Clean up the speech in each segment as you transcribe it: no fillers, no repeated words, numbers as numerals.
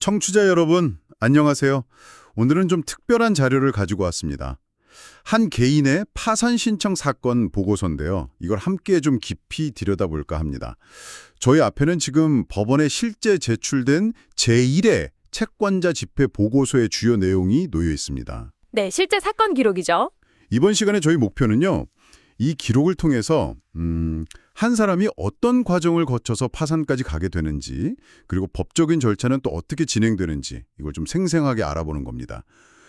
청취자 여러분, 안녕하세요. 오늘은 좀 특별한 자료를 가지고 왔습니다. 한 개인의 파산 신청 사건 보고서인데요. 이걸 함께 좀 깊이 들여다볼까 합니다. 저희 앞에는 지금 법원에 실제 제출된 제1회 채권자 집회 보고서의 주요 내용이 놓여 있습니다. 네, 실제 사건 기록이죠. 이번 시간에 저희 목표는요. 이 기록을 통해서 한 사람이 어떤 과정을 거쳐서 파산까지 가게 되는지, 그리고 법적인 절차는 또 어떻게 진행되는지 이걸 좀 생생하게 알아보는 겁니다.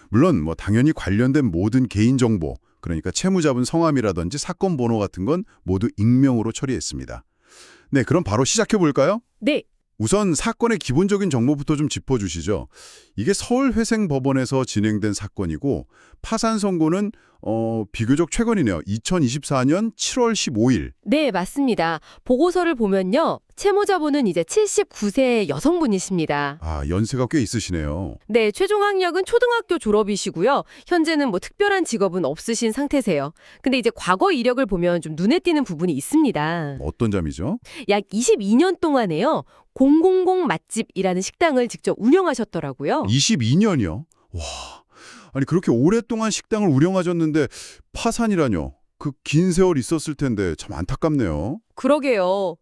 물론 당연히 관련된 모든 개인정보, 그러니까 채무자분 성함이라든지 사건 번호 같은 건 모두 익명으로 처리했습니다. 네, 그럼 바로 시작해 볼까요? 네, 우선 사건의 기본적인 정보부터 좀 짚어주시죠. 이게 서울회생법원에서 진행된 사건이고 파산 선고는 비교적 최근이네요. 2024년 7월 15일. 네, 맞습니다. 보고서를 보면요. 채무자분은 이제 79세 여성분이십니다. 아, 연세가 꽤 있으시네요. 네, 최종 학력은 초등학교 졸업이시고요. 현재는 특별한 직업은 없으신 상태세요. 근데 이제 과거 이력을 보면 좀 눈에 띄는 부분이 있습니다. 어떤 점이죠? 약 22년 동안에요. 000 맛집이라는 식당을 직접 운영하셨더라고요. 22년이요? 와, 아니 그렇게 오랫동안 식당을 운영하셨는데 파산이라뇨? 그 긴 세월 있었을 텐데 참 안타깝네요. 그러게요.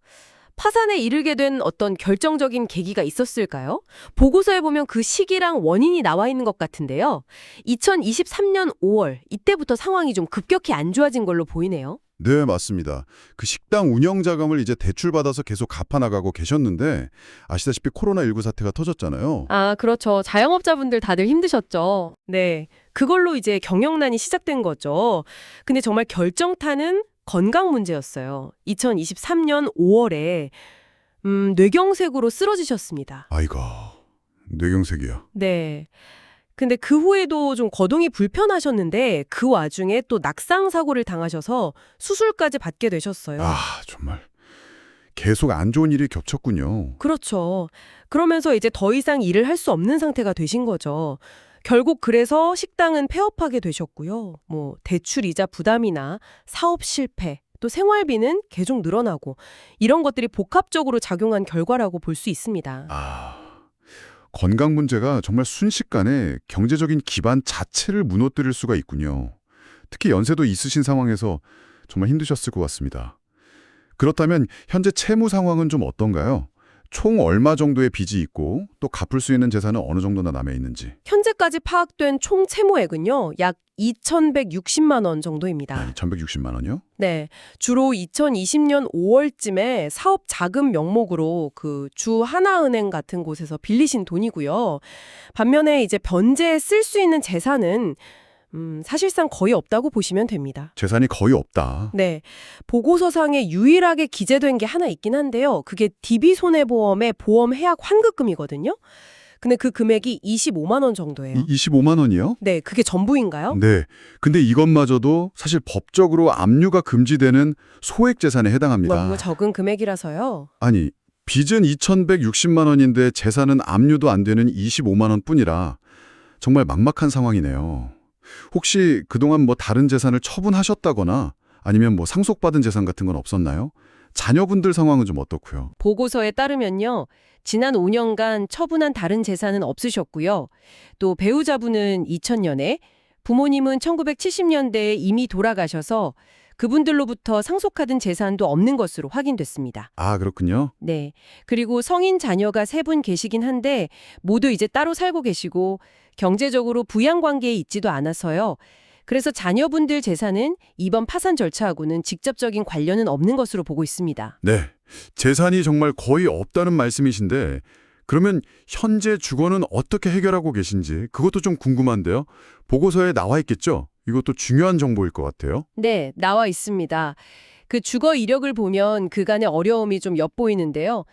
파산에 이르게 된 어떤 결정적인 계기가 있었을까요? 보고서에 보면 그 시기랑 원인이 나와 있는 것 같은데요. 2023년 5월, 이때부터 상황이 좀 급격히 안 좋아진 걸로 보이네요. 네, 맞습니다. 그 식당 운영 자금을 이제 대출받아서 계속 갚아나가고 계셨는데 아시다시피 코로나19 사태가 터졌잖아요. 아, 그렇죠. 자영업자분들 다들 힘드셨죠. 네. 그걸로 이제 경영난이 시작된 거죠. 근데 정말 결정타는 건강 문제였어요. 2023년 5월에 뇌경색으로 쓰러지셨습니다. 아이고, 뇌경색이요. 네. 근데 그 후에도 좀 거동이 불편하셨는데 그 와중에 또 낙상 사고를 당하셔서 수술까지 받게 되셨어요. 아, 정말 계속 안 좋은 일이 겹쳤군요. 그렇죠. 그러면서 이제 더 이상 일을 할 수 없는 상태가 되신 거죠. 결국 그래서 식당은 폐업하게 되셨고요. 대출 이자 부담이나 사업 실패, 또 생활비는 계속 늘어나고 이런 것들이 복합적으로 작용한 결과라고 볼 수 있습니다. 아, 건강 문제가 정말 순식간에 경제적인 기반 자체를 무너뜨릴 수가 있군요. 특히 연세도 있으신 상황에서 정말 힘드셨을 것 같습니다. 그렇다면 현재 채무 상황은 좀 어떤가요? 총 얼마 정도의 빚이 있고 또 갚을 수 있는 재산은 어느 정도나 남아 있는지. 현재까지 파악된 총 채무액은요. 약 2,160만 원 정도입니다. 아니, 1,160만 원이요? 네. 주로 2020년 5월쯤에 사업 자금 명목으로 그 주 하나은행 같은 곳에서 빌리신 돈이고요. 반면에 이제 변제에 쓸 수 있는 재산은 사실상 거의 없다고 보시면 됩니다. 재산이 거의 없다. 네. 보고서상에 유일하게 기재된 게 하나 있긴 한데요. 그게 DB손해보험의 보험 해약 환급금이거든요. 근데 그 금액이 25만 원 정도예요. 25만 원이요? 네, 그게 전부인가요? 네. 근데 이것마저도 사실 법적으로 압류가 금지되는 소액 재산에 해당합니다. 적은 금액이라서요. 아니, 빚은 2,160만 원인데 재산은 압류도 안 되는 25만 원뿐이라 정말 막막한 상황이네요. 혹시 그동안 다른 재산을 처분하셨다거나 아니면 상속받은 재산 같은 건 없었나요? 자녀분들 상황은 좀 어떻고요? 보고서에 따르면요. 지난 5년간 처분한 다른 재산은 없으셨고요. 또 배우자분은 2000년에, 부모님은 1970년대에 이미 돌아가셔서 그분들로부터 상속받은 재산도 없는 것으로 확인됐습니다. 아, 그렇군요. 네. 그리고 성인 자녀가 3분 계시긴 한데 모두 이제 따로 살고 계시고 경제적으로 부양 관계에 있지도 않아서요. 그래서 자녀분들 재산은 이번 파산 절차하고는 직접적인 관련은 없는 것으로 보고 있습니다. 네. 재산이 정말 거의 없다는 말씀이신데 그러면 현재 주거는 어떻게 해결하고 계신지 그것도 좀 궁금한데요. 보고서에 나와 있겠죠? 이것도 중요한 정보일 것 같아요. 네, 나와 있습니다. 그 주거 이력을 보면 그간의 어려움이 좀 엿보이는데요.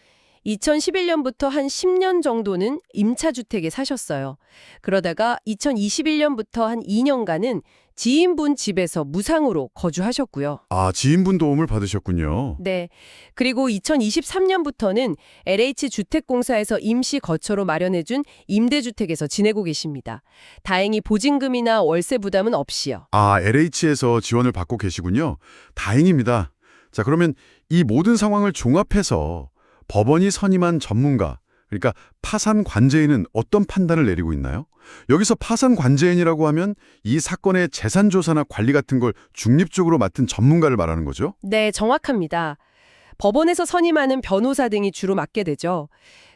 2011년부터 한 10년 정도는 임차주택에 사셨어요. 그러다가 2021년부터 한 2년간은 지인분 집에서 무상으로 거주하셨고요. 아, 지인분 도움을 받으셨군요. 네. 그리고 2023년부터는 LH주택공사에서 임시 거처로 마련해준 임대주택에서 지내고 계십니다. 다행히 보증금이나 월세 부담은 없이요. 아, LH에서 지원을 받고 계시군요. 다행입니다. 자, 그러면 이 모든 상황을 종합해서 법원이 선임한 전문가, 그러니까 파산 관제인은 어떤 판단을 내리고 있나요? 여기서 파산 관제인이라고 하면 이 사건의 재산 조사나 관리 같은 걸 중립적으로 맡은 전문가를 말하는 거죠? 네, 정확합니다. 법원에서 선임하는 변호사 등이 주로 맡게 되죠.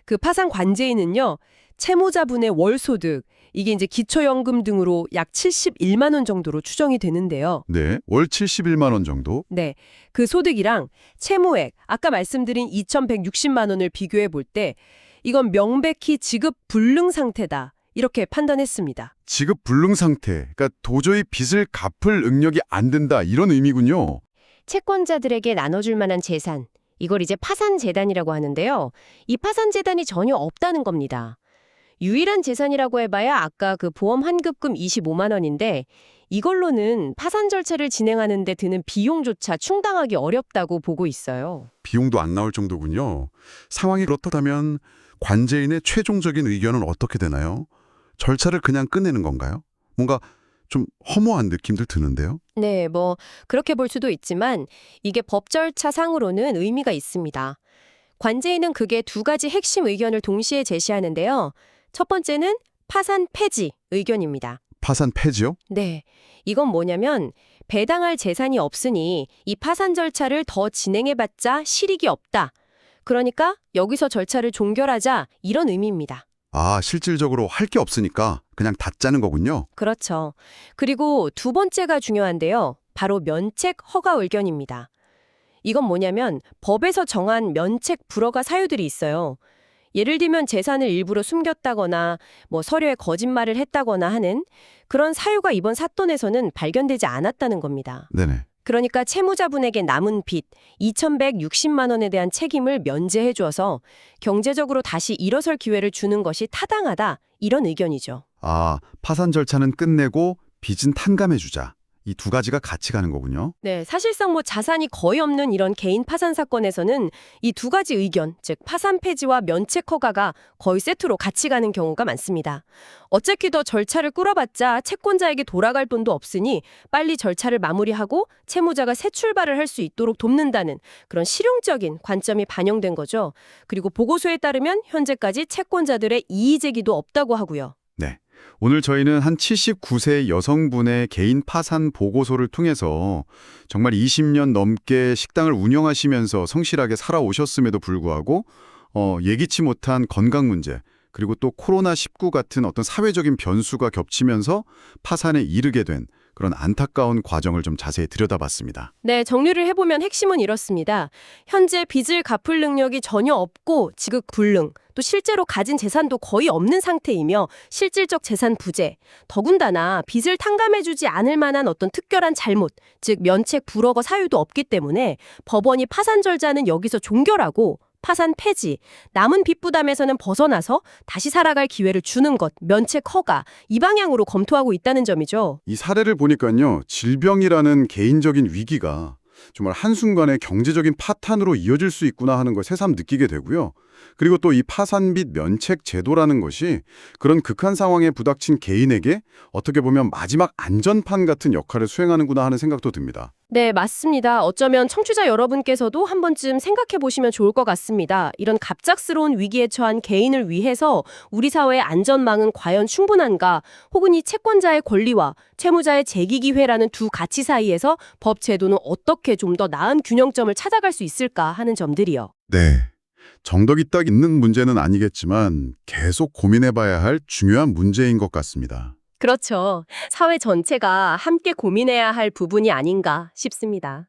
그 파산 관제인은요, 채무자분의 월소득, 이게 이제 기초연금 등으로 약 71만 원 정도로 추정이 되는데요. 네, 월 71만 원 정도. 네, 그 소득이랑 채무액, 아까 말씀드린 2,160만 원을 비교해 볼 때 이건 명백히 지급 불능 상태다. 이렇게 판단했습니다. 지급 불능 상태, 그러니까 도저히 빚을 갚을 능력이 안 된다 이런 의미군요. 채권자들에게 나눠줄 만한 재산, 이걸 이제 파산재단이라고 하는데요. 이 파산재단이 전혀 없다는 겁니다. 유일한 재산이라고 해봐야 아까 그 보험 환급금 25만 원인데 이걸로는 파산 절차를 진행하는 데 드는 비용조차 충당하기 어렵다고 보고 있어요. 비용도 안 나올 정도군요. 상황이 그렇다면 관제인의 최종적인 의견은 어떻게 되나요? 절차를 그냥 끝내는 건가요? 뭔가 좀 허무한 느낌들 드는데요. 네, 뭐 그렇게 볼 수도 있지만 이게 법 절차상으로는 의미가 있습니다. 관제인은 그게 두 가지 핵심 의견을 동시에 제시하는데요. 첫 번째는 파산 폐지 의견입니다. 파산 폐지요? 네, 이건 뭐냐면 배당할 재산이 없으니 이 파산 절차를 더 진행해봤자 실익이 없다. 그러니까 여기서 절차를 종결하자 이런 의미입니다. 아, 실질적으로 할 게 없으니까 그냥 닫자는 거군요. 그렇죠. 그리고 두 번째가 중요한데요. 바로 면책 허가 의견입니다. 이건 뭐냐면 법에서 정한 면책 불허가 사유들이 있어요. 예를 들면 재산을 일부러 숨겼다거나 뭐 서류에 거짓말을 했다거나 하는 그런 사유가 이번 사건에서는 발견되지 않았다는 겁니다. 네네. 그러니까 채무자분에게 남은 빚 2,160만 원에 대한 책임을 면제해 주어서 경제적으로 다시 일어설 기회를 주는 것이 타당하다 이런 의견이죠. 아, 파산 절차는 끝내고 빚은 탕감해주자. 이 두 가지가 같이 가는 거군요. 네, 사실상 뭐 자산이 거의 없는 이런 개인 파산 사건에서는 이 두 가지 의견, 즉 파산 폐지와 면책 허가가 거의 세트로 같이 가는 경우가 많습니다. 어차피 더 절차를 끌어봤자 채권자에게 돌아갈 돈도 없으니 빨리 절차를 마무리하고 채무자가 새 출발을 할 수 있도록 돕는다는 그런 실용적인 관점이 반영된 거죠. 그리고 보고서에 따르면 현재까지 채권자들의 이의 제기도 없다고 하고요. 네. 오늘 저희는 한 79세 여성분의 개인 파산 보고서를 통해서 정말 20년 넘게 식당을 운영하시면서 성실하게 살아오셨음에도 불구하고 예기치 못한 건강 문제 그리고 또 코로나19 같은 어떤 사회적인 변수가 겹치면서 파산에 이르게 된 그런 안타까운 과정을 좀 자세히 들여다봤습니다. 네, 정리를 해보면 핵심은 이렇습니다. 현재 빚을 갚을 능력이 전혀 없고 지급 불능, 또 실제로 가진 재산도 거의 없는 상태이며 실질적 재산 부재, 더군다나 빚을 탕감해주지 않을 만한 어떤 특별한 잘못, 즉 면책 불허가 사유도 없기 때문에 법원이 파산 절차는 여기서 종결하고 파산 폐지, 남은 빚 부담에서는 벗어나서 다시 살아갈 기회를 주는 것, 면책 허가, 이 방향으로 검토하고 있다는 점이죠. 이 사례를 보니까요. 질병이라는 개인적인 위기가 정말 한순간에 경제적인 파탄으로 이어질 수 있구나 하는 걸 새삼 느끼게 되고요. 그리고 또 이 파산 빚 면책 제도라는 것이 그런 극한 상황에 부닥친 개인에게 어떻게 보면 마지막 안전판 같은 역할을 수행하는구나 하는 생각도 듭니다. 네, 맞습니다. 어쩌면 청취자 여러분께서도 한 번쯤 생각해 보시면 좋을 것 같습니다. 이런 갑작스러운 위기에 처한 개인을 위해서 우리 사회의 안전망은 과연 충분한가? 혹은 이 채권자의 권리와 채무자의 재기 기회라는 두 가치 사이에서 법 제도는 어떻게 좀 더 나은 균형점을 찾아갈 수 있을까 하는 점들이요. 네. 정덕이 딱 있는 문제는 아니겠지만 계속 고민해봐야 할 중요한 문제인 것 같습니다. 그렇죠. 사회 전체가 함께 고민해야 할 부분이 아닌가 싶습니다.